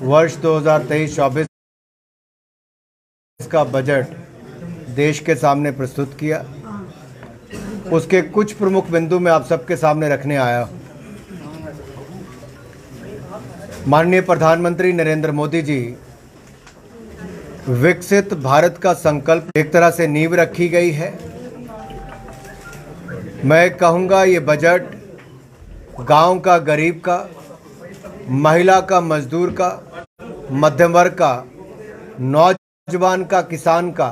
वर्ष 2023-24 का बजट देश के सामने प्रस्तुत किया। उसके कुछ प्रमुख बिंदु मैं आप सबके सामने रखने आया हूं। माननीय प्रधानमंत्री नरेंद्र मोदी जी, विकसित भारत का संकल्प एक तरह से नींव रखी गई है। मैं कहूँगा ये बजट गांव का, गरीब का, महिला का, मजदूर का, मध्यम वर्ग का, नौजवान का, किसान का,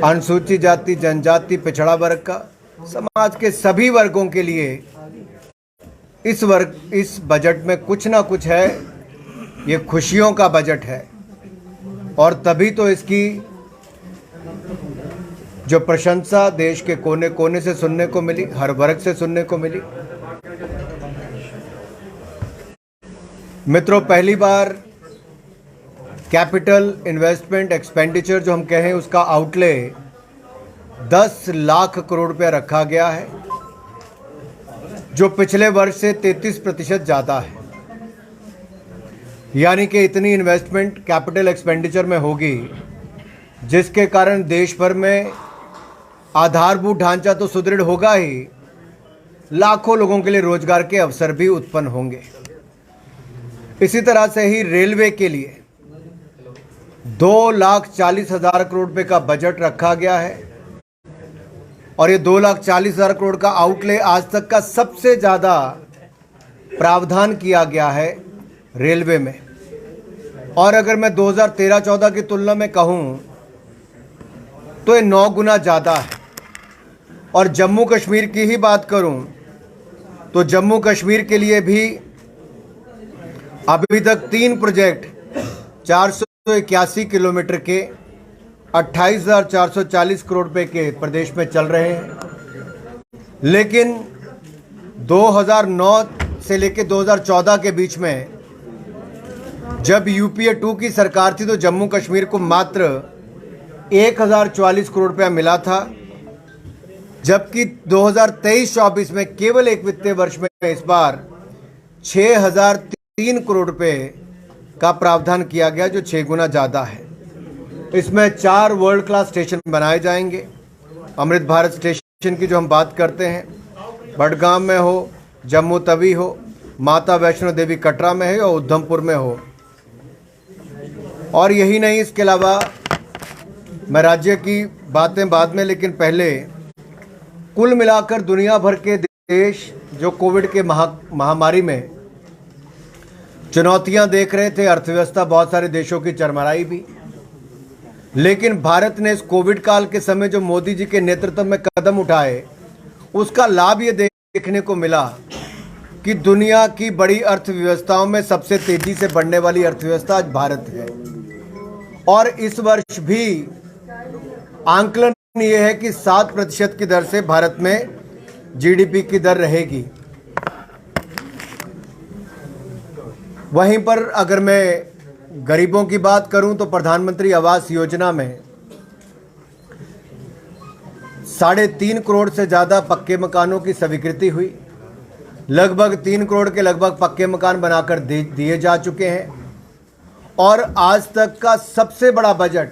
अनुसूचित जाति, जनजाति, पिछड़ा वर्ग का, समाज के सभी वर्गों के लिए इस बजट में कुछ ना कुछ है। ये खुशियों का बजट है और तभी तो इसकी जो प्रशंसा देश के कोने कोने से सुनने को मिली, हर वर्ग से सुनने को मिली। मित्रों, पहली बार कैपिटल इन्वेस्टमेंट एक्सपेंडिचर जो हम कहें उसका आउटले 10 लाख करोड़ रुपया रखा गया है, जो पिछले वर्ष से 33% ज़्यादा है। यानी कि इतनी इन्वेस्टमेंट कैपिटल एक्सपेंडिचर में होगी जिसके कारण देश भर में आधारभूत ढांचा तो सुदृढ़ होगा ही, लाखों लोगों के लिए रोजगार के अवसर भी उत्पन्न होंगे। इसी तरह से ही रेलवे के लिए 2,40,000 करोड़ रुपए का बजट रखा गया है और ये 2,40,000 करोड़ का आउटले आज तक का सबसे ज़्यादा प्रावधान किया गया है रेलवे में। और अगर मैं 2013-14 की तुलना में कहूँ तो ये 9 गुना ज़्यादा है। और जम्मू कश्मीर की ही बात करूँ तो जम्मू कश्मीर के लिए भी अभी तक 3 प्रोजेक्ट 481 किलोमीटर के 28,440 करोड़ रुपए के प्रदेश में चल रहे हैं। लेकिन 2009 से लेकर 2014 के बीच में जब यूपीए 2 की सरकार थी तो जम्मू कश्मीर को मात्र 1,044 करोड़ रुपया मिला था, जबकि 2023-24 में केवल एक वित्तीय वर्ष में इस बार 6,003 करोड़ रुपए का प्रावधान किया गया, जो 6 गुना ज़्यादा है। इसमें 4 वर्ल्ड क्लास स्टेशन बनाए जाएंगे। अमृत भारत स्टेशन की जो हम बात करते हैं, बडगाम में हो, जम्मू तवी हो, माता वैष्णो देवी कटरा में है और उधमपुर में हो। और यही नहीं, इसके अलावा मैं राज्य की बातें बाद में, लेकिन पहले कुल मिलाकर दुनिया भर के देश जो कोविड के महामारी में चुनौतियां देख रहे थे, अर्थव्यवस्था बहुत सारे देशों की चरमराई भी, लेकिन भारत ने इस कोविड काल के समय जो मोदी जी के नेतृत्व में कदम उठाए, उसका लाभ ये देखने को मिला कि दुनिया की बड़ी अर्थव्यवस्थाओं में सबसे तेजी से बढ़ने वाली अर्थव्यवस्था आज भारत है। और इस वर्ष भी आंकलन ये है कि 7% की दर से भारत में जीडीपी की दर रहेगी। वहीं पर अगर मैं गरीबों की बात करूं तो प्रधानमंत्री आवास योजना में 3.5 करोड़ से ज़्यादा पक्के मकानों की स्वीकृति हुई। लगभग 3 करोड़ के लगभग पक्के मकान बनाकर दिए जा चुके हैं। और आज तक का सबसे बड़ा बजट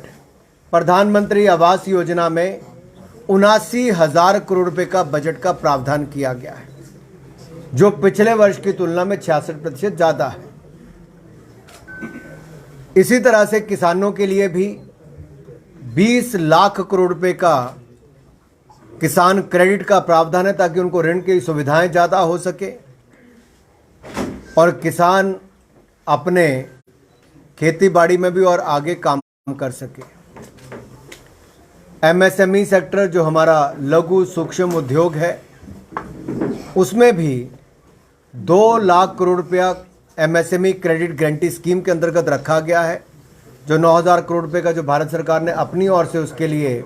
प्रधानमंत्री आवास योजना में 79,000 करोड़ रुपए का बजट का प्रावधान किया गया है, जो पिछले वर्ष की तुलना में 66% ज़्यादा है। इसी तरह से किसानों के लिए भी 20 लाख करोड़ रुपए का किसान क्रेडिट का प्रावधान है, ताकि उनको ऋण की सुविधाएं ज़्यादा हो सके और किसान अपने खेती बाड़ी में भी और आगे काम कर सके। एमएसएमई सेक्टर जो हमारा लघु सूक्ष्म उद्योग है, उसमें भी 2 लाख करोड़ रुपया एमएसएमई क्रेडिट गारंटी स्कीम के अंतर्गत रखा गया है, जो 9,000 करोड़ रुपए का जो भारत सरकार ने अपनी ओर से उसके लिए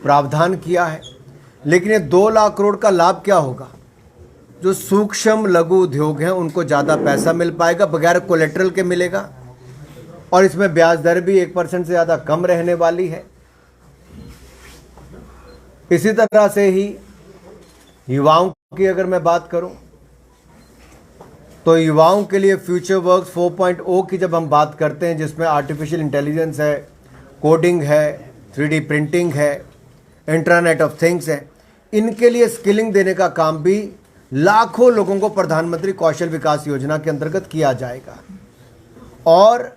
प्रावधान किया है। लेकिन ये 2 लाख करोड़ का लाभ क्या होगा? जो सूक्ष्म लघु उद्योग हैं उनको ज़्यादा पैसा मिल पाएगा, बगैर कोलेट्रल के मिलेगा, और इसमें ब्याज दर भी 1% से ज़्यादा कम रहने वाली है। इसी तरह से ही युवाओं की अगर मैं बात करूं तो युवाओं के लिए फ्यूचर वर्क्स 4.0 की जब हम बात करते हैं, जिसमें आर्टिफिशियल इंटेलिजेंस है, कोडिंग है, 3D प्रिंटिंग है, इंटरनेट ऑफ थिंग्स है, इनके लिए स्किलिंग देने का काम भी लाखों लोगों को प्रधानमंत्री कौशल विकास योजना के अंतर्गत किया जाएगा। और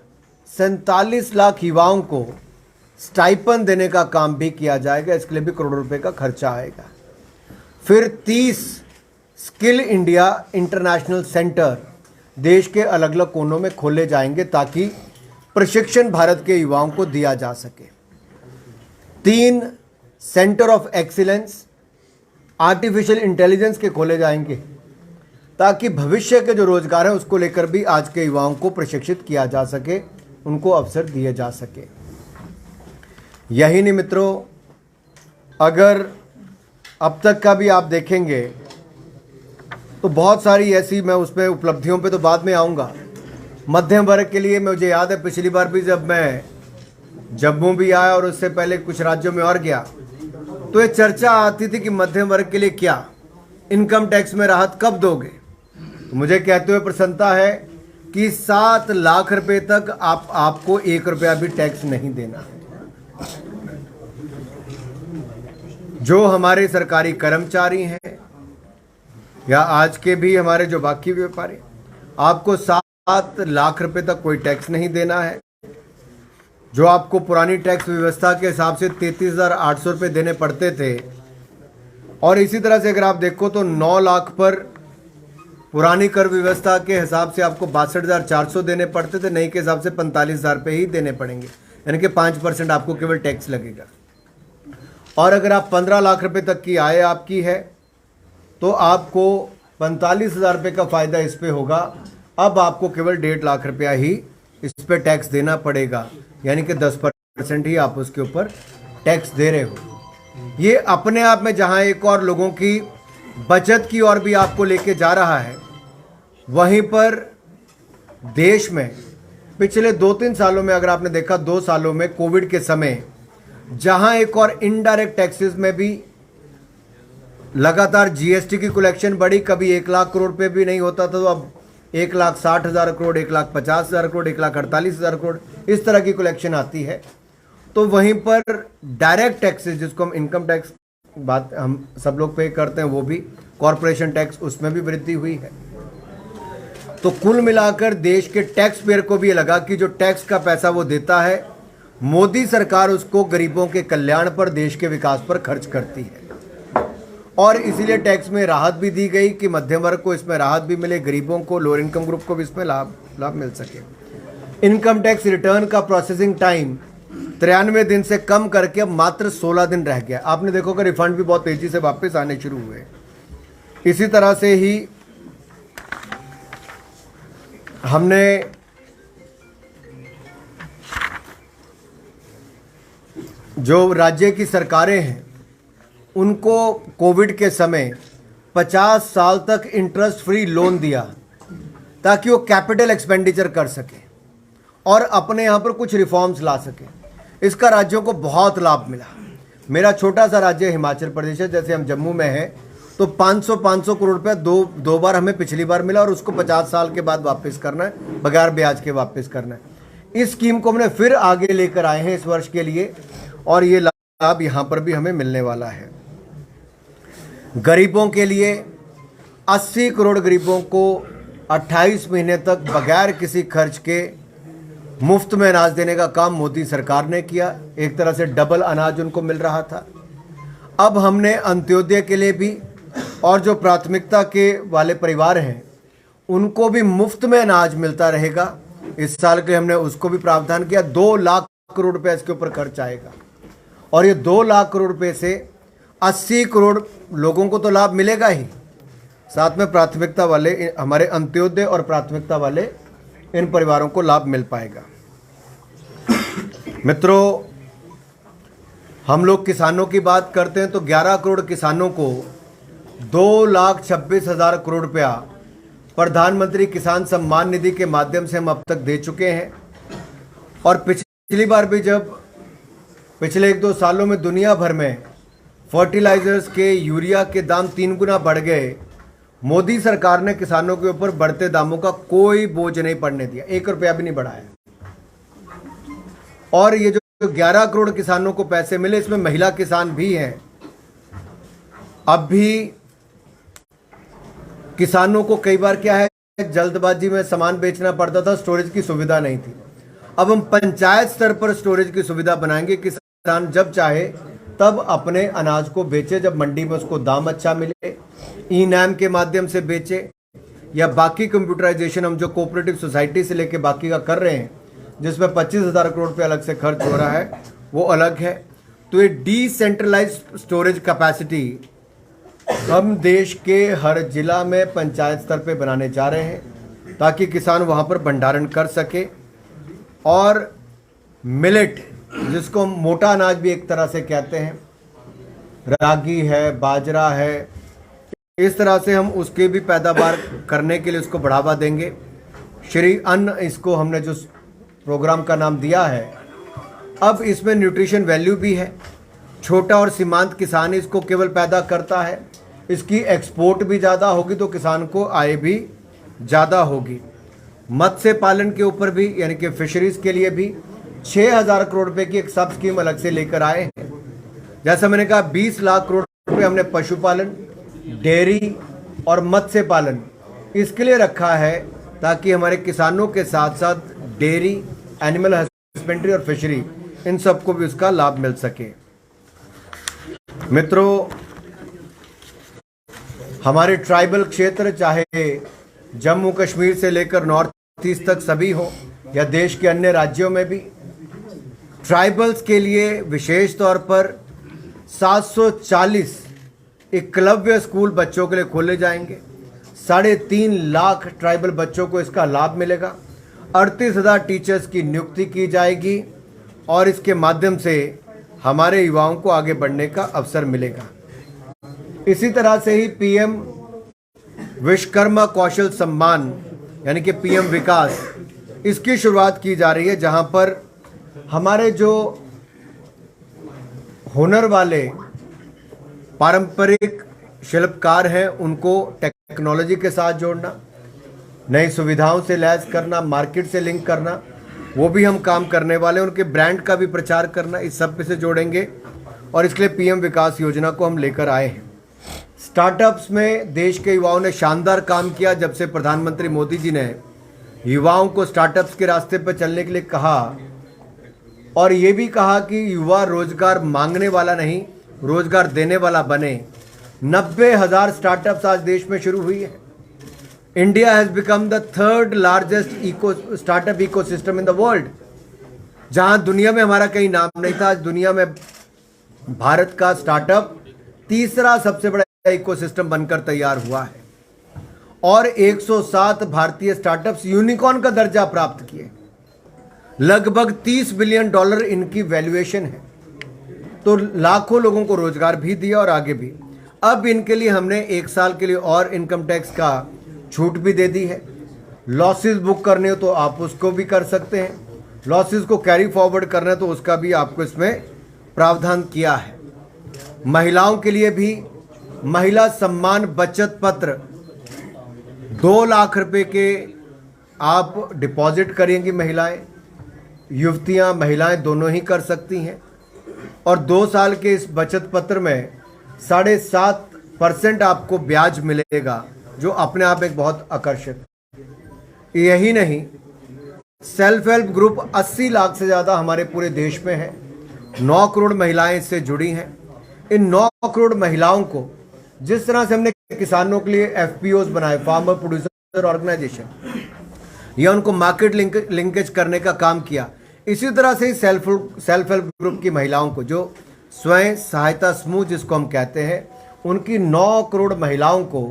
47 लाख युवाओं को स्टाइपन देने का काम भी किया जाएगा, इसके लिए भी करोड़ों रुपए का खर्चा आएगा। फिर 30 स्किल इंडिया इंटरनेशनल सेंटर देश के अलग अलग कोनों में खोले जाएंगे ताकि प्रशिक्षण भारत के युवाओं को दिया जा सके। 3 centre of excellence artificial intelligence के खोले जाएंगे ताकि भविष्य के जो रोजगार है उसको लेकर भी आज के युवाओं को प्रशिक्षित किया जा सके, उनको अवसर दिए जा सके। यही नहीं मित्रों, अगर अब तक का भी आप देखेंगे तो बहुत सारी ऐसी, मैं उसमें उपलब्धियों पे तो बाद में आऊँगा। मध्यम वर्ग के लिए मुझे याद है पिछली बार भी जब मैं जम्मू भी आया और उससे पहले कुछ राज्यों में और गया तो ये चर्चा आती थी कि मध्यम वर्ग के लिए क्या इनकम टैक्स में राहत कब दोगे। तो मुझे कहते हुए प्रसन्नता है कि 7 लाख रुपए तक आपको 1 रुपया भी टैक्स नहीं देना। जो हमारे सरकारी कर्मचारी हैं या आज के भी हमारे जो बाकी व्यापारी, आपको 7 लाख रुपए तक कोई टैक्स नहीं देना है। जो आपको पुरानी टैक्स व्यवस्था के हिसाब से 33,800 रुपये देने पड़ते थे, और इसी तरह से अगर आप देखो तो 9 लाख पर पुरानी कर व्यवस्था के हिसाब से आपको 62,400 देने पड़ते थे, नई के हिसाब से 45,000 रुपये ही देने पड़ेंगे, यानी कि 5% आपको केवल टैक्स लगेगा। और अगर आप 15 लाख रुपए तक की आय आपकी है तो आपको 45,000 रुपये का फ़ायदा इस पे होगा। अब आपको केवल 1.5 लाख रुपया ही इस पे टैक्स देना पड़ेगा, यानी कि 10% ही आप उसके ऊपर टैक्स दे रहे हो। ये अपने आप में जहां एक और लोगों की बचत की ओर भी आपको लेके जा रहा है, वहीं पर देश में पिछले 2-3 सालों में अगर आपने देखा, 2 सालों में कोविड के समय जहां एक और इनडायरेक्ट टैक्सेस में भी लगातार जीएसटी की कलेक्शन बढ़ी, कभी 1 लाख करोड़ पे भी नहीं होता था तो अब 1,60,000 करोड़, 1,50,000 करोड़, 1,48,000 करोड़, इस तरह की कलेक्शन आती है। तो वहीं पर डायरेक्ट टैक्सेस, जिसको हम इनकम टैक्स बात हम सब लोग पे करते हैं, वो भी कॉरपोरेशन टैक्स, उसमें भी वृद्धि हुई है। तो कुल मिलाकर देश के टैक्स पेयर को भी ये लगा कि जो टैक्स का पैसा वो देता है, मोदी सरकार उसको गरीबों के कल्याण पर, देश के विकास पर खर्च करती है। और इसीलिए टैक्स में राहत भी दी गई कि मध्यम वर्ग को इसमें राहत भी मिले, गरीबों को, लोअर इनकम ग्रुप को भी इसमें लाभ मिल सके। इनकम टैक्स रिटर्न का प्रोसेसिंग टाइम 93 दिन से कम करके अब मात्र 16 दिन रह गया। आपने देखो कि रिफंड भी बहुत तेजी से वापस आने शुरू हुए। इसी तरह से ही हमने जो राज्य की सरकारें हैं उनको कोविड के समय 50 साल तक इंटरेस्ट फ्री लोन दिया ताकि वो कैपिटल एक्सपेंडिचर कर सके और अपने यहाँ पर कुछ रिफॉर्म्स ला सके। इसका राज्यों को बहुत लाभ मिला। मेरा छोटा सा राज्य हिमाचल प्रदेश है, जैसे हम जम्मू में हैं तो 500 करोड़ रुपया दो बार हमें पिछली बार मिला और उसको 50 साल के बाद वापस करना है, बगैर ब्याज के वापस करना है। इस स्कीम को हमने फिर आगे लेकर आए हैं इस वर्ष के लिए, और ये लाभ यहाँ पर भी हमें मिलने वाला है। गरीबों के लिए 80 करोड़ गरीबों को 28 महीने तक बगैर किसी खर्च के मुफ्त में अनाज देने का काम मोदी सरकार ने किया। एक तरह से डबल अनाज उनको मिल रहा था। अब हमने अंत्योदय के लिए भी, और जो प्राथमिकता के वाले परिवार हैं उनको भी मुफ्त में अनाज मिलता रहेगा। इस साल के हमने उसको भी प्रावधान किया। 2 लाख करोड़ रुपए इसके ऊपर खर्च आएगा, और ये 2 लाख करोड़ रुपए से 80 करोड़ लोगों को तो लाभ मिलेगा ही, साथ में प्राथमिकता वाले, हमारे अंत्योदय और प्राथमिकता वाले इन परिवारों को लाभ मिल पाएगा। मित्रों, हम लोग किसानों की बात करते हैं तो 11 करोड़ किसानों को 2,26,000 करोड़ रुपया प्रधानमंत्री किसान सम्मान निधि के माध्यम से हम अब तक दे चुके हैं। और पिछली बार भी जब पिछले 1-2 सालों में दुनिया भर में फर्टिलाइजर्स के, यूरिया के दाम 3 गुना बढ़ गए, मोदी सरकार ने किसानों के ऊपर बढ़ते दामों का कोई बोझ नहीं पड़ने दिया, 1 रुपया भी नहीं बढ़ाया। और ये जो 11 करोड़ किसानों को पैसे मिले, इसमें महिला किसान भी हैं। अब भी किसानों को कई बार क्या है, जल्दबाजी में सामान बेचना पड़ता था, स्टोरेज की सुविधा नहीं थी। अब हम पंचायत स्तर पर स्टोरेज की सुविधा बनाएंगे, किसान जब चाहे तब अपने अनाज को बेचे, जब मंडी में उसको दाम अच्छा मिले, ई नैम के माध्यम से बेचे, या बाकी कंप्यूटराइजेशन हम जो कोऑपरेटिव सोसाइटी से लेके बाकी का कर रहे हैं, जिसमें 25,000 करोड़ रुपये अलग से खर्च हो रहा है, वो अलग है। तो ये डिसेंट्रलाइज स्टोरेज कैपेसिटी हम देश के हर जिला में पंचायत स्तर पे बनाने जा रहे हैं, ताकि किसान वहाँ पर भंडारण कर सके। और मिलेट, जिसको मोटा अनाज भी एक तरह से कहते हैं, रागी है, बाजरा है, इस तरह से हम उसके भी पैदावार करने के लिए उसको बढ़ावा देंगे। श्री अन्न, इसको हमने जो प्रोग्राम का नाम दिया है, अब इसमें न्यूट्रिशन वैल्यू भी है। छोटा और सीमांत किसान इसको केवल पैदा करता है, इसकी एक्सपोर्ट भी ज़्यादा होगी तो किसान को आय भी ज़्यादा होगी। मत्स्य पालन के ऊपर भी, यानी कि फिशरीज के लिए भी 6,000 करोड़ रुपए की एक सब स्कीम अलग से लेकर आए हैं। जैसा मैंने कहा, 20 लाख करोड़ रुपए हमने पशुपालन, डेयरी और मत्स्य पालन इसके लिए रखा है, ताकि हमारे किसानों के साथ साथ डेयरी, एनिमल हस्बेंड्री और फिशरी, इन सबको भी उसका लाभ मिल सके। मित्रों, हमारे ट्राइबल क्षेत्र, चाहे जम्मू कश्मीर से लेकर नॉर्थ ईस्ट तक सभी हो, या देश के अन्य राज्यों में भी, ट्राइबल्स के लिए विशेष तौर पर 740 एकलव्य स्कूल बच्चों के लिए खोले जाएंगे। 3.5 लाख ट्राइबल बच्चों को इसका लाभ मिलेगा। 38,000 टीचर्स की नियुक्ति की जाएगी और इसके माध्यम से हमारे युवाओं को आगे बढ़ने का अवसर मिलेगा। इसी तरह से ही पीएम विश्वकर्मा कौशल सम्मान, यानी कि पीएम विकास, इसकी शुरुआत की जा रही है, जहां पर हमारे जो हुनर वाले पारंपरिक शिल्पकार हैं, उनको टेक्नोलॉजी के साथ जोड़ना, नई सुविधाओं से लैस करना, मार्केट से लिंक करना, वो भी हम काम करने वाले हैं। उनके ब्रांड का भी प्रचार करना, इस सब पे से जोड़ेंगे और इसके लिए पीएम विकास योजना को हम लेकर आए हैं। स्टार्टअप्स में देश के युवाओं ने शानदार काम किया। जब से प्रधानमंत्री मोदी जी ने युवाओं को स्टार्टअप्स के रास्ते पर चलने के लिए कहा, और ये भी कहा कि युवा रोजगार मांगने वाला नहीं, रोजगार देने वाला बने, 90,000 स्टार्टअप्स आज देश में शुरू हुई है। India has become the 3rd largest startup ecosystem in the world. जहां दुनिया में हमारा कहीं नाम नहीं था, आज दुनिया में भारत का स्टार्टअप 3रा सबसे बड़ा इकोसिस्टम बनकर तैयार हुआ है। और 107 भारतीय स्टार्टअप्स यूनिकॉर्न का दर्जा प्राप्त किए। लगभग $30 बिलियन इनकी वैल्यूएशन है। तो लाखों लोगों को रोजगार भी दिया और आगे भी। अब इनके लिए हमने 1 साल के लिए और इनकम टैक्स का छूट भी दे दी है। लॉसेस बुक करने हो तो आप उसको भी कर सकते हैं, लॉसेस को कैरी फॉरवर्ड करना है तो उसका भी आपको इसमें प्रावधान किया है। महिलाओं के लिए भी महिला सम्मान बचत पत्र 2 लाख रुपए के आप डिपॉजिट करेंगी। महिलाएं, युवतियां, महिलाएं दोनों ही कर सकती हैं। और 2 साल के इस बचत पत्र में 7.5% आपको ब्याज मिलेगा, जो अपने आप एक बहुत आकर्षक। यही नहीं, सेल्फ हेल्प ग्रुप 80 लाख से ज़्यादा हमारे पूरे देश में है। 9 करोड़ महिलाएं इससे जुड़ी हैं। इन 9 करोड़ महिलाओं को जिस तरह से हमने किसानों के लिए एफपीओज बनाए, फार्मर प्रोड्यूसर ऑर्गेनाइजेशन, या उनको मार्केट लिंकेज करने का काम किया, इसी तरह से सेल्फ हेल्प ग्रुप की महिलाओं को, जो स्वयं सहायता समूह जिसको हम कहते हैं, उनकी 9 करोड़ महिलाओं को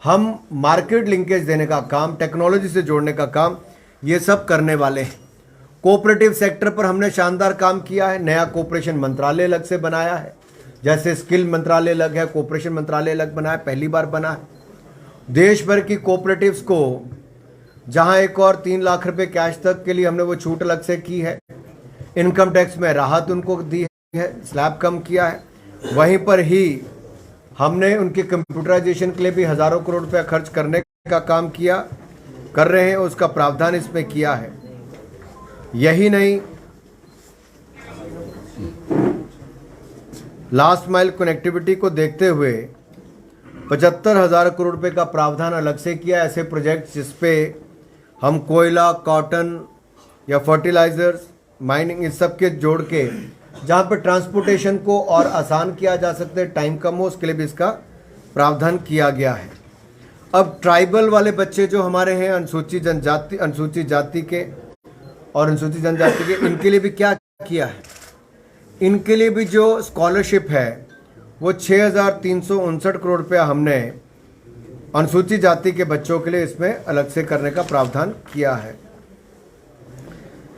हम मार्केट लिंकेज देने का काम, टेक्नोलॉजी से जोड़ने का काम, ये सब करने वाले हैं। कोऑपरेटिव सेक्टर पर हमने शानदार काम किया है। नया कोऑपरेशन मंत्रालय अलग से बनाया है, जैसे स्किल मंत्रालय अलग है, कोऑपरेशन मंत्रालय अलग बना है, पहली बार बना है। देश भर की कोऑपरेटिव्स को जहां एक और 3 लाख रुपए कैश तक के लिए हमने वो छूट अलग से की है। इनकम टैक्स में राहत उनको दी है, स्लैब कम किया है। वहीं पर ही हमने उनके कंप्यूटराइजेशन के लिए भी हज़ारों करोड़ रुपया खर्च करने का काम किया, कर रहे हैं, उसका प्रावधान इसमें किया है। यही नहीं, लास्ट माइल कनेक्टिविटी को देखते हुए 75,000 करोड़ रुपए का प्रावधान अलग से किया। ऐसे प्रोजेक्ट जिसपे हम कोयला, कॉटन या फर्टिलाइजर्स, माइनिंग, इस सब के जोड़ के जहाँ पे ट्रांसपोर्टेशन को और आसान किया जा सकते, टाइम कम हो, उसके लिए भी इसका प्रावधान किया गया है। अब ट्राइबल वाले बच्चे जो हमारे हैं, अनुसूचित जाति के और अनुसूचित जनजाति के, इनके लिए भी क्या किया है? इनके लिए भी जो स्कॉलरशिप है वो 6,359 करोड़ रुपया हमने अनुसूचित जाति के बच्चों के लिए इसमें अलग से करने का प्रावधान किया है।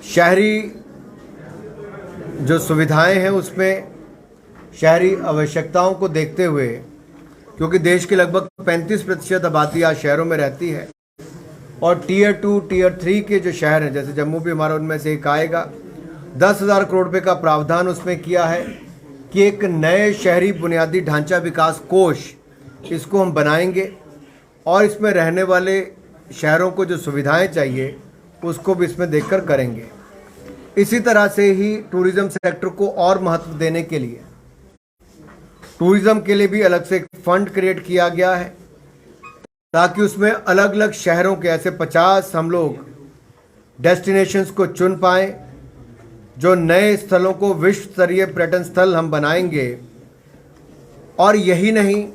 शहरी जो सुविधाएं हैं उसमें शहरी आवश्यकताओं को देखते हुए, क्योंकि देश की लगभग 35% आबादी आज शहरों में रहती है और टीयर 2, टीयर 3 के जो शहर हैं, जैसे जम्मू भी हमारा उनमें से एक आएगा, 10,000 करोड़ रुपए का प्रावधान उसमें किया है कि एक नए शहरी बुनियादी ढांचा विकास कोष इसको हम बनाएंगे और इसमें रहने वाले शहरों को जो सुविधाएं चाहिए उसको भी इसमें देखकर करेंगे। इसी तरह से ही टूरिज्म सेक्टर को और महत्व देने के लिए टूरिज्म के लिए भी अलग से एक फंड क्रिएट किया गया है ताकि उसमें अलग अलग शहरों के ऐसे 50 हम लोग डेस्टिनेशंस को चुन पाएं, जो नए स्थलों को विश्व स्तरीय पर्यटन स्थल हम बनाएंगे। और यही नहीं,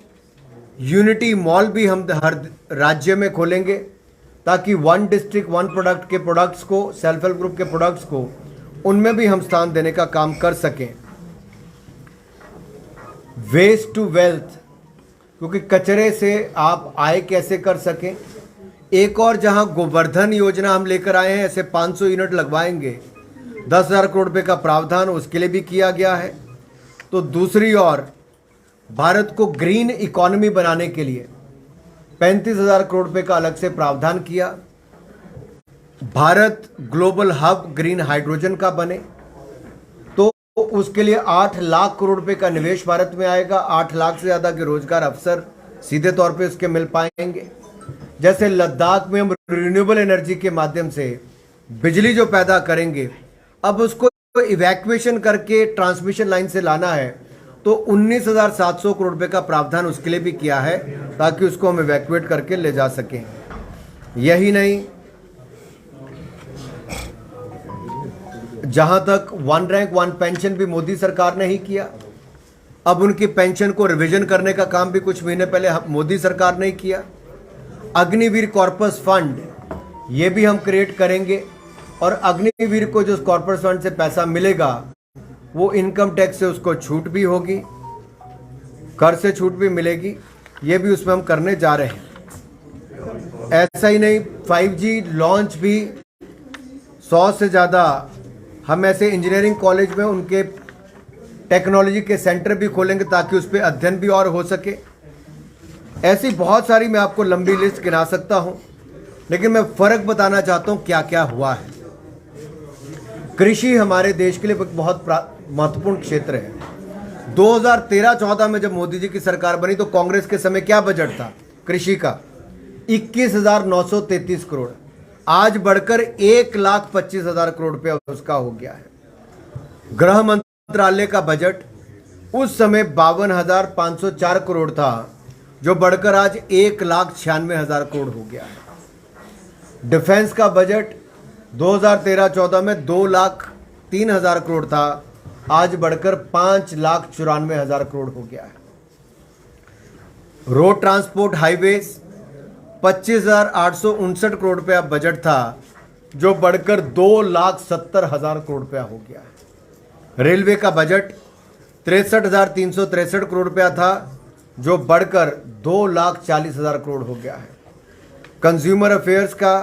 यूनिटी मॉल भी हम हर राज्य में खोलेंगे ताकि वन डिस्ट्रिक्ट वन प्रोडक्ट के प्रोडक्ट्स को, सेल्फ हेल्प ग्रुप के प्रोडक्ट्स को, उनमें भी हम स्थान देने का काम कर सकें। वेस्ट टू वेल्थ, क्योंकि कचरे से आप आय कैसे कर सकें। एक और जहां गोवर्धन योजना हम लेकर आए हैं, ऐसे 500 यूनिट लगवाएंगे, 10,000 करोड़ रुपए का प्रावधान उसके लिए भी किया गया है। तो दूसरी ओर भारत को ग्रीन इकोनॉमी बनाने के लिए 35,000 करोड़ रुपए का अलग से प्रावधान किया। Bharat global hub green hydrogen का बने तो उसके लिए 8 लाख करोड़ रुपए का निवेश भारत में आएगा। 8 लाख से ज़्यादा के रोजगार अवसर सीधे तौर पे उसके मिल पाएंगे। जैसे लद्दाख में हम रिन्यूएबल एनर्जी के माध्यम से बिजली जो पैदा करेंगे, अब उसको इवैक्यूएशन करके ट्रांसमिशन लाइन से लाना है तो 19,700 करोड़ रुपए का प्रावधान उसके लिए भी किया है ताकि उसको हम इवैक्यूएट करके ले जा सकें। यही नहीं, जहां तक वन रैंक वन पेंशन भी मोदी सरकार ने ही किया, अब उनकी पेंशन को रिवीजन करने का काम भी कुछ महीने पहले मोदी सरकार ने ही किया। अग्निवीर कॉर्पस फंड ये भी हम क्रिएट करेंगे और अग्निवीर को जो कॉर्पस फंड से पैसा मिलेगा वो इनकम टैक्स से उसको छूट भी होगी, कर से छूट भी मिलेगी, ये भी उसमें हम करने जा रहे हैं। ऐसा ही नहीं, 5G लॉन्च भी 100 से ज़्यादा हम ऐसे इंजीनियरिंग कॉलेज में उनके टेक्नोलॉजी के सेंटर भी खोलेंगे ताकि उस पर अध्ययन भी और हो सके। ऐसी बहुत सारी मैं आपको लंबी लिस्ट गिना सकता हूं, लेकिन मैं फर्क बताना चाहता हूं क्या क्या हुआ है। कृषि हमारे देश के लिए एक बहुत महत्वपूर्ण क्षेत्र है। 2013-14 में जब मोदी जी की सरकार बनी तो कांग्रेस के समय क्या बजट था कृषि का? 21,933 करोड़, आज बढ़कर 1,25,000 करोड़ रुपया उसका हो गया है। गृह मंत्रालय का बजट उस समय 52,504 करोड़ था, जो बढ़कर आज 1,96,000 करोड़ हो गया है। डिफेंस का बजट 2013-14 में 2,03,000 करोड़ था, आज बढ़कर 5,94,000 करोड़ हो गया है। रोड ट्रांसपोर्ट हाईवेज 25,859 करोड़ रुपया बजट था, जो बढ़कर 2,70,000 करोड़ रुपया हो गया है। रेलवे का बजट 63,363 करोड़ रुपया था, जो बढ़कर 2,40,000 करोड़ हो गया है। कंज्यूमर अफेयर्स का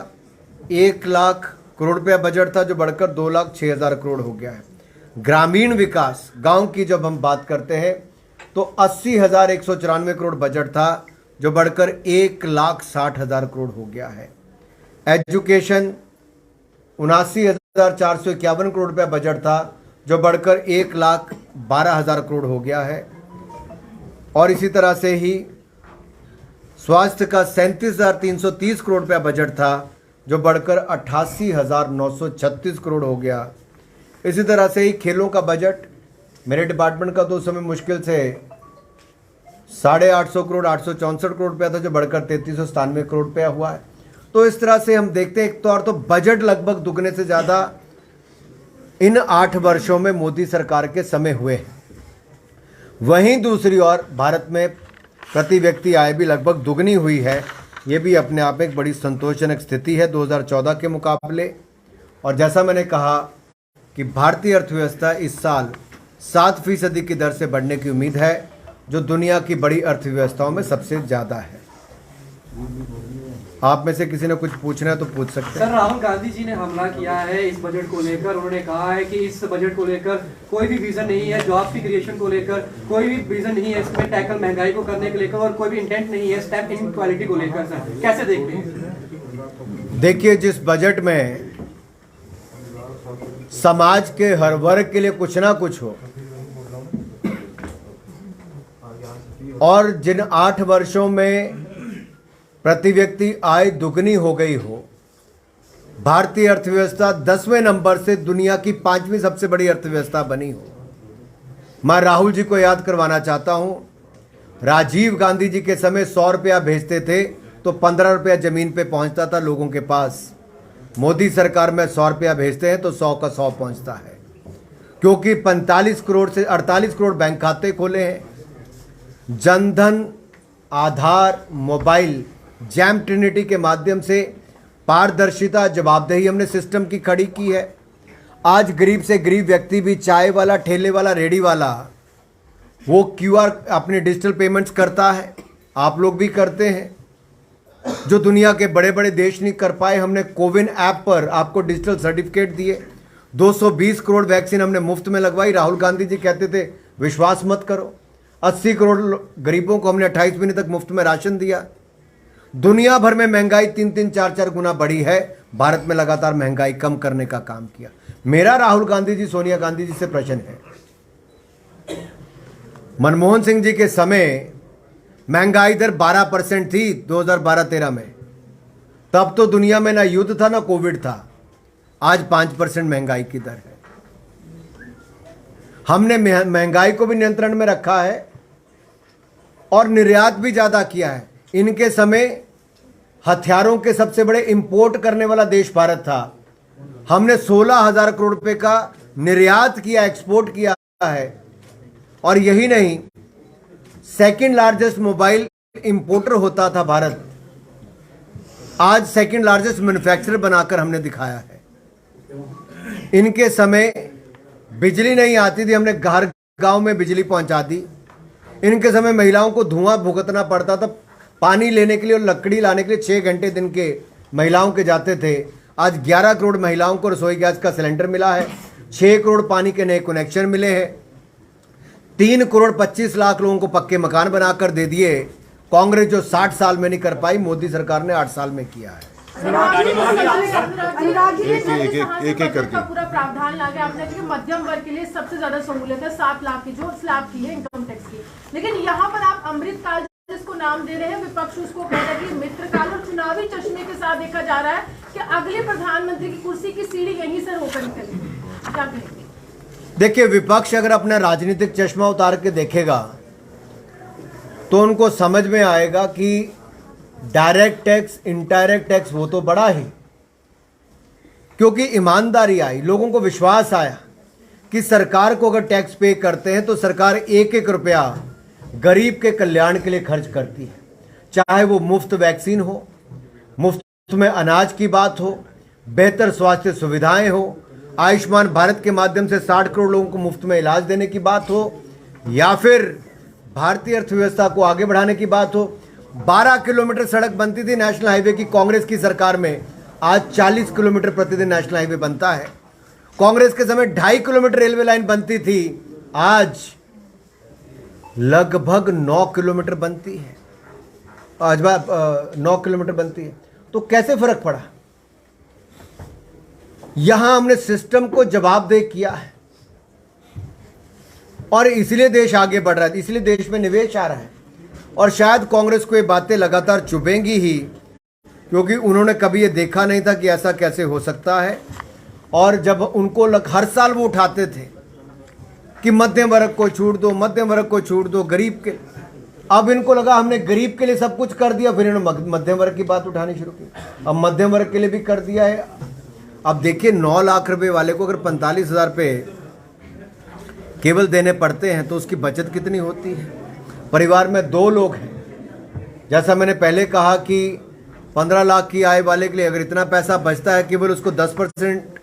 1 लाख करोड़ रुपया बजट था, जो बढ़कर 2,06,000 करोड़ हो गया है। ग्रामीण विकास, गांव की जब हम बात करते हैं तो 80,194 करोड़ बजट था, जो बढ़कर 1,60,000 करोड़ हो गया है। एजुकेशन 79,451 करोड़ रुपया बजट था, जो बढ़कर 1,12,000 करोड़ हो गया है। और इसी तरह से ही स्वास्थ्य का 37,330 करोड़ रुपया बजट था, जो बढ़कर 88,936 करोड़ हो गया। इसी तरह से ही खेलों का बजट मेरे डिपार्टमेंट का तो उस समय मुश्किल से 850 करोड़ 864 करोड़ रुपया था, जो बढ़कर 3397 करोड़ रुपया हुआ है। तो इस तरह से हम देखते हैं एक तौर तो बजट लगभग दुगने से ज़्यादा इन 8 वर्षों में मोदी सरकार के समय हुए हैं। वहीं दूसरी ओर भारत में प्रति व्यक्ति आय भी लगभग दुगनी हुई है। ये भी अपने आप में एक बड़ी संतोषजनक स्थिति है 2014 के मुकाबले। और जैसा मैंने कहा कि भारतीय अर्थव्यवस्था इस साल 7% की दर से बढ़ने की उम्मीद है, जो दुनिया की बड़ी अर्थव्यवस्थाओं में सबसे ज़्यादा है। आप में से किसी ने कुछ पूछना है तो पूछ सकते हैं। सर, राहुल गांधी जी ने हमला किया है इस बजट को लेकर। उन्होंने कहा है कि इस बजट को लेकर कोई भी विजन नहीं है, जॉब की क्रिएशन को लेकर कोई भी विजन नहीं है, इसमें टैकल महंगाई को करने को लेकर, और कोई भी इंटेंट नहीं है स्टेप इनइक्वालिटी को लेकर। सर, कैसे देखते हैं? देखिए, जिस बजट में समाज के हर वर्ग के लिए कुछ ना कुछ हो, और जिन 8 वर्षों में प्रति व्यक्ति आय दुगनी हो गई हो, भारतीय अर्थव्यवस्था 10वें नंबर से दुनिया की 5वीं सबसे बड़ी अर्थव्यवस्था बनी हो। मैं राहुल जी को याद करवाना चाहता हूं, राजीव गांधी जी के समय 100 रुपया भेजते थे तो 15 रुपया जमीन पे पहुंचता था लोगों के पास। मोदी सरकार में 100 रुपया भेजते हैं तो 100 का 100 पहुंचता है, क्योंकि 45 करोड़ से 48 करोड़ बैंक खाते खोले हैं। जनधन, आधार, मोबाइल, जैम ट्रिनिटी के माध्यम से पारदर्शिता, जवाबदेही हमने सिस्टम की खड़ी की है। आज गरीब से गरीब व्यक्ति भी, चाय वाला, ठेले वाला, रेडी वाला, वो QR अपने डिजिटल पेमेंट्स करता है। आप लोग भी करते हैं। जो दुनिया के बड़े बड़े देश नहीं कर पाए, हमने कोविन ऐप पर आपको डिजिटल सर्टिफिकेट दिए। 220 करोड़ वैक्सीन हमने मुफ्त में लगवाई। राहुल गांधी जी कहते थे विश्वास मत करो। 80 करोड़ गरीबों को हमने 28 महीने तक मुफ्त में राशन दिया। दुनिया भर में महंगाई 3-3, 4-4 गुना बढ़ी है, भारत में लगातार महंगाई कम करने का काम किया। मेरा राहुल गांधी जी, सोनिया गांधी जी से प्रश्न है, मनमोहन सिंह जी के समय महंगाई दर 12% थी 2012-13 में। तब तो दुनिया में ना युद्ध था ना कोविड था। आज 5% महंगाई की दर है। हमने महंगाई को भी नियंत्रण में रखा है और निर्यात भी ज्यादा किया है। इनके समय हथियारों के सबसे बड़े इंपोर्ट करने वाला देश भारत था। हमने 16,000 करोड़ रुपए का निर्यात किया, एक्सपोर्ट किया है। और यही नहीं, सेकंड लार्जेस्ट मोबाइल इंपोर्टर होता था भारत, आज सेकंड लार्जेस्ट मैन्युफैक्चरर बनाकर हमने दिखाया है। इनके समय बिजली नहीं आती थी, हमने हर गांव में बिजली पहुंचा दी। इनके समय महिलाओं को धुआं भुगतना पड़ता था, पानी लेने के लिए और लकड़ी लाने के लिए 6 घंटे दिन के महिलाओं के जाते थे। आज 11 करोड़ महिलाओं को रसोई गैस का सिलेंडर मिला है, 6 करोड़ पानी के नए कनेक्शन मिले हैं, 3 करोड़ 25 लाख लोगों को पक्के मकान बनाकर दे दिए। कांग्रेस जो 60 साल में नहीं कर पाई, मोदी सरकार ने 8 साल में किया है। एक करके पूरा प्रावधान लाके आपने कि मध्यम वर्ग के लिए सबसे ज्यादा सहूलियत है 7 लाख की, जो स्लैब की है इनकम टैक्स की। लेकिन यहाँ पर आप अमृत काल जिसको नाम दे रहे हैं, विपक्ष उसको कह रहा है कि मित्र काल, और चुनावी चश्मे के साथ देखा जा रहा है कि अगले प्रधानमंत्री की कुर्सी की सीढ़ी यहीं से होकर निकलेगी। क्या कहेंगे? देखिए, विपक्ष अगर अपना राजनीतिक चश्मा उतार के देखेगा तो उनको समझ में आएगा कि डायरेक्ट टैक्स, इनडायरेक्ट टैक्स वो तो बड़ा ही, क्योंकि ईमानदारी आई, लोगों को विश्वास आया कि सरकार को अगर टैक्स पे करते हैं तो सरकार 1-1 रुपया गरीब के कल्याण के लिए खर्च करती है। चाहे वो मुफ्त वैक्सीन हो, मुफ्त में अनाज की बात हो, बेहतर स्वास्थ्य सुविधाएं हो, आयुष्मान भारत के माध्यम से 60 करोड़ लोगों को मुफ्त में इलाज देने की बात हो, या फिर भारतीय अर्थव्यवस्था को आगे बढ़ाने की बात हो। 12 किलोमीटर सड़क बनती थी नेशनल हाईवे की कांग्रेस की सरकार में, आज 40 किलोमीटर प्रतिदिन नेशनल हाईवे बनता है। कांग्रेस के समय 2.5 किलोमीटर रेलवे लाइन बनती थी, आज लगभग 9 किलोमीटर बनती है। आज 9 किलोमीटर बनती है। तो कैसे फर्क पड़ा? यहां हमने सिस्टम को जवाबदेह किया है। और इसलिए देश आगे बढ़ रहा है, इसलिए देश में निवेश आ रहा है। और शायद कांग्रेस को ये बातें लगातार चुभेंगी ही, क्योंकि उन्होंने कभी ये देखा नहीं था कि ऐसा कैसे हो सकता है। और जब उनको हर साल वो उठाते थे कि मध्यम वर्ग को छूट दो, मध्यम वर्ग को छूट दो, गरीब के, अब इनको लगा हमने गरीब के लिए सब कुछ कर दिया, फिर इन्होंने मध्यम वर्ग की बात उठानी शुरू की। अब मध्यम वर्ग के लिए भी कर दिया है। अब देखिए 9 लाख रुपए वाले को अगर 45,000 रुपये केवल देने पड़ते हैं तो उसकी बचत कितनी होती है। परिवार में 2 लोग हैं, जैसा मैंने पहले कहा कि 15 लाख की आय वाले के लिए अगर इतना पैसा बचता है, केवल उसको 10%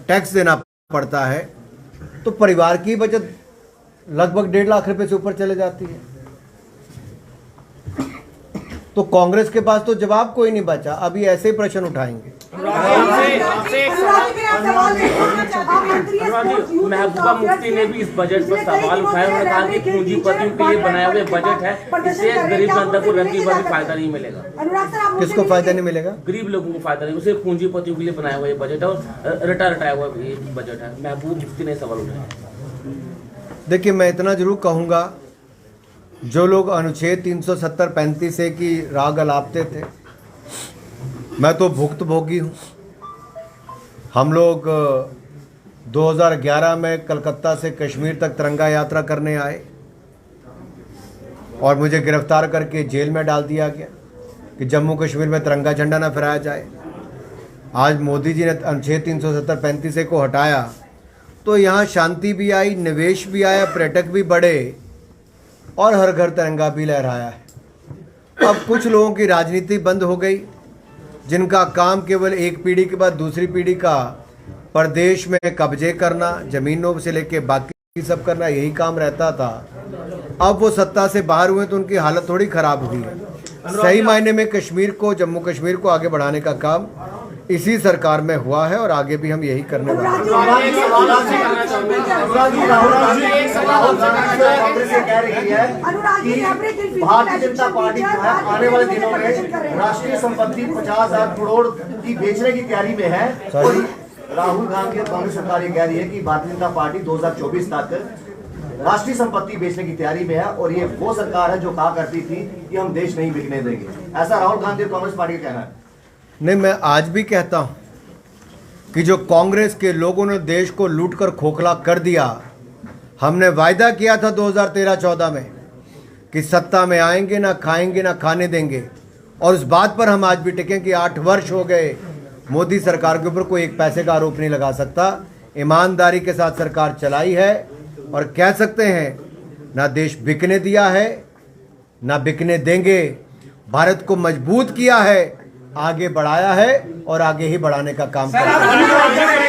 टैक्स देना पड़ता है, तो परिवार की बचत लगभग 1.5 लाख रुपए से ऊपर चले जाती है। तो कांग्रेस के पास तो जवाब कोई नहीं बचा, अभी ऐसे ही प्रश्न उठाएंगे। महबूबा मुफ्ती ने भी इस बजट पर सवाल उठाया। उन्होंने कहा कि पूंजीपतियों के लिए बनाए हुए बजट है, इससे गरीब जनता को रत्ती भर भी फायदा नहीं मिलेगा। किसको फायदा नहीं मिलेगा? गरीब लोगों को फायदा नहीं, उसे पूंजीपतियों के लिए बनाया हुआ ये बजट है और रटाया हुआ ये बजट है। महबूब मुफ्ती ने सवाल उठाया। देखिए, मैं इतना जरूर कहूँगा, जो लोग अनुच्छेद 370-35 की राग अलापते थे, मैं तो भुक्तभोगी हूँ। हम लोग 2011 में कलकत्ता से कश्मीर तक तिरंगा यात्रा करने आए और मुझे गिरफ्तार करके जेल में डाल दिया गया कि जम्मू कश्मीर में तिरंगा झंडा ना फहराया जाए। आज मोदी जी ने अनुच्छेद 370-35 को हटाया तो यहाँ शांति भी आई, निवेश भी आया, पर्यटक भी बढ़े और हर घर तिरंगा भी लहराया है। अब कुछ लोगों की राजनीति बंद हो गई, जिनका काम केवल एक पीढ़ी के बाद दूसरी पीढ़ी का प्रदेश में कब्जे करना, जमीनों से लेके बाकी सब करना, यही काम रहता था। अब वो सत्ता से बाहर हुए तो उनकी हालत थोड़ी खराब हुई है। सही मायने में कश्मीर को, जम्मू कश्मीर को आगे बढ़ाने का काम इसी सरकार में हुआ है और आगे भी हम यही करने वाले हैं। भारतीय जनता पार्टी जो है आने वाले दिनों में राष्ट्रीय संपत्ति 50,000 करोड़ की बेचने की तैयारी में है। और राहुल गांधी और कांग्रेस सरकार ये कह रही है कि भारतीय जनता पार्टी 2024 तक राष्ट्रीय संपत्ति बेचने की तैयारी में है और ये वो सरकार है जो कहा करती थी कि हम देश नहीं बिकने देंगे। ऐसा राहुल गांधी और कांग्रेस पार्टी का कहना है। नहीं, मैं आज भी कहता हूं कि जो कांग्रेस के लोगों ने देश को लूटकर खोखला कर दिया, हमने वायदा किया था 2013-14 में कि सत्ता में आएंगे, ना खाएंगे ना खाने देंगे, और उस बात पर हम आज भी टिके कि 8 वर्ष हो गए, मोदी सरकार के ऊपर कोई एक पैसे का आरोप नहीं लगा सकता। ईमानदारी के साथ सरकार चलाई है और कह सकते हैं ना देश बिकने दिया है ना बिकने देंगे। भारत को मजबूत किया है, आगे बढ़ाया है और आगे ही बढ़ाने का काम करेंगे।